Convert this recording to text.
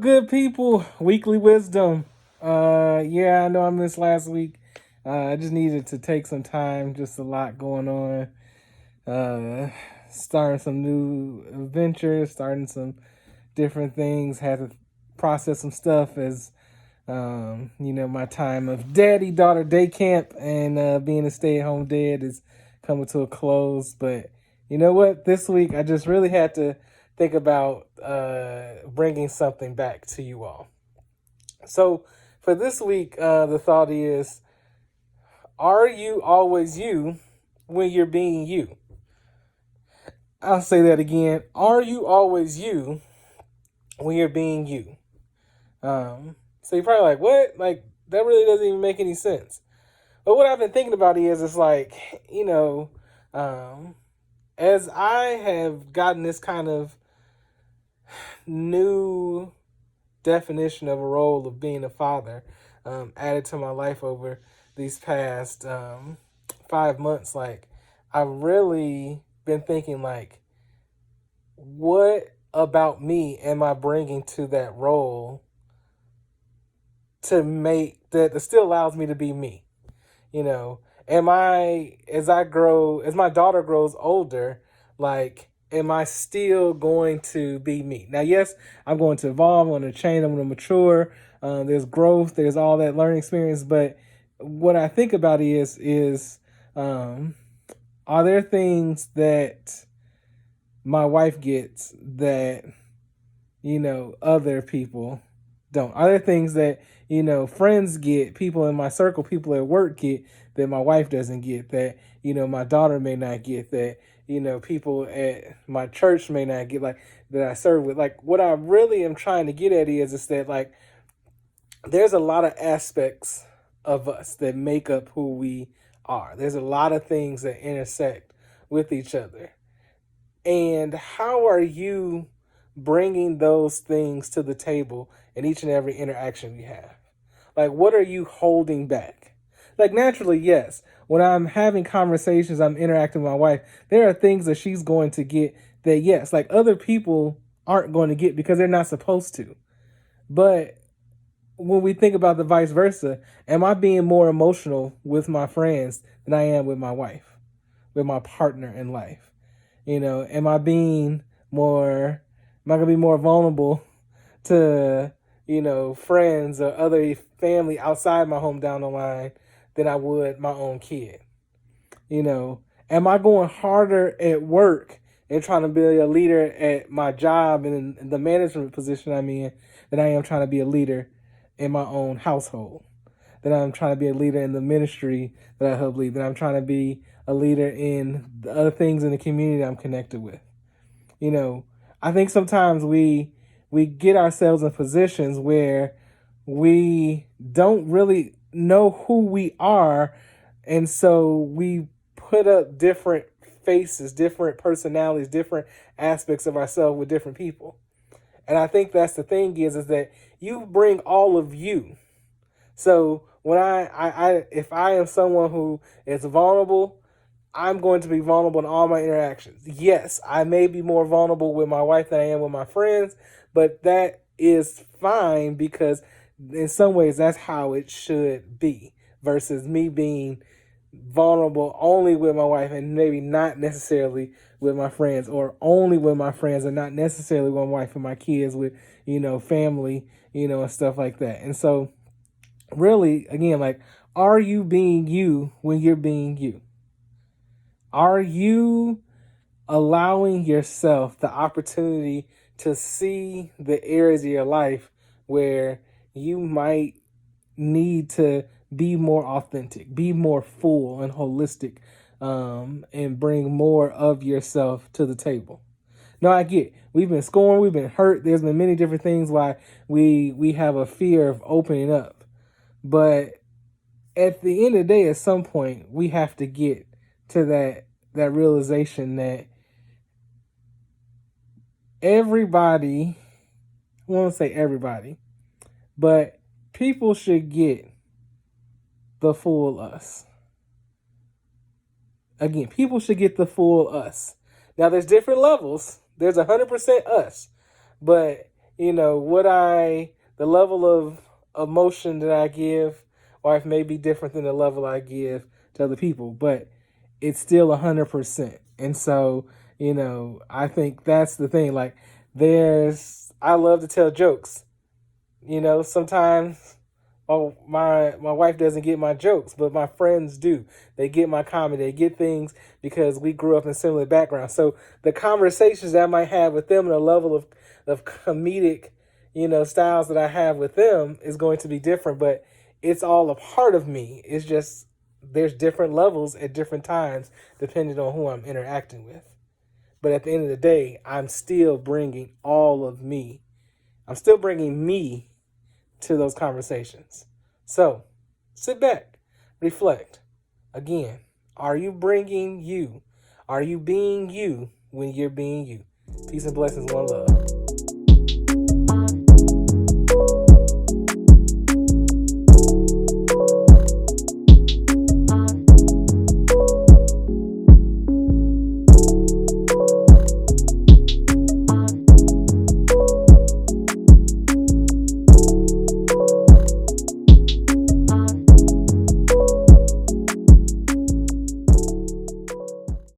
good people? Weekly wisdom. Yeah, I know I missed last week. I just needed to take some time. Just a lot going on. Uh, Starting some new ventures, starting some different things. Had to process some stuff as my time of daddy daughter day camp and being a stay at home dad is coming to a close. But you know what? This week I just really had to think about bringing something back to you all. So for this week, the thought is: are you always you when you're being you? I'll say that again. Are you always you when you're being you? So you're probably like, what? Like, that really doesn't even make any sense. But what I've been thinking about is, it's like, um, as I have gotten this kind of new definition of a role of being a father added to my life over these past 5 months, like, I've really been thinking, like, what about me am I bringing to that role to make that still allows me to be me? Am I, as my daughter grows older, like, am I still going to be me? Now, yes, I'm going to evolve, I'm going to change, I'm going to mature. There's growth, there's all that learning experience. But what I think about is um, are there things that my wife gets that, other people don't? Are there things that, friends get, people in my circle, people at work get that my wife doesn't get, that, my daughter may not get, that, people at my church may not get, like, that I serve with? Like, what I really am trying to get at is that, like, there's a lot of aspects of us that make up who we are. There's a lot of things that intersect with each other. And how are you bringing those things to the table in each and every interaction you have? Like, what are you holding back? Like, naturally, yes, when I'm having conversations, I'm interacting with my wife, there are things that she's going to get that, yes, like, other people aren't going to get because they're not supposed to. But when we think about the vice versa, am I being more emotional with my friends than I am with my wife, with my partner in life? Am I being more, am I going to be more vulnerable to, friends or other family outside my home down the line than I would my own kid? Am I going harder at work and trying to be a leader at my job and in the management position I'm in than I am trying to be a leader in my own household? That I'm trying to be a leader in the ministry that I help lead, that I'm trying to be a leader in the other things in the community I'm connected with. I think sometimes we get ourselves in positions where we don't really know who we are, and so we put up different faces, different personalities, different aspects of ourselves with different people. And I think that's the thing is that you bring all of you. So when I if I am someone who is vulnerable, I'm going to be vulnerable in all my interactions. Yes, I may be more vulnerable with my wife than I am with my friends, but that is fine because in some ways that's how it should be versus me being vulnerable only with my wife and maybe not necessarily with my friends, or only with my friends and not necessarily with my wife and my kids, with, family, and stuff like that. And so really, again, like, are you being you when you're being you? Are you allowing yourself the opportunity to see the areas of your life where you might need to be more authentic, be more full and holistic, and bring more of yourself to the table? No, I get we've been scorned, we've been hurt. There's been many different things why we have a fear of opening up. But at the end of the day, at some point, we have to get to that realization that everybody, I won't say everybody, but people should get the full us. Again, people should get the full us. Now, there's different levels. There's 100% us, but the level of emotion that I give wife may be different than the level I give to other people, but it's still 100%. And so, I think that's the thing. Like, I love to tell jokes. Sometimes my wife doesn't get my jokes, but my friends do. They get my comedy. They get things because we grew up in similar backgrounds. So the conversations that I might have with them and the level of comedic, styles that I have with them is going to be different, but it's all a part of me. It's just there's different levels at different times depending on who I'm interacting with. But at the end of the day, I'm still bringing all of me. I'm still bringing me to those conversations. So sit back, reflect. Again, are you bringing you? Are you being you when you're being you? Peace and blessings, one love.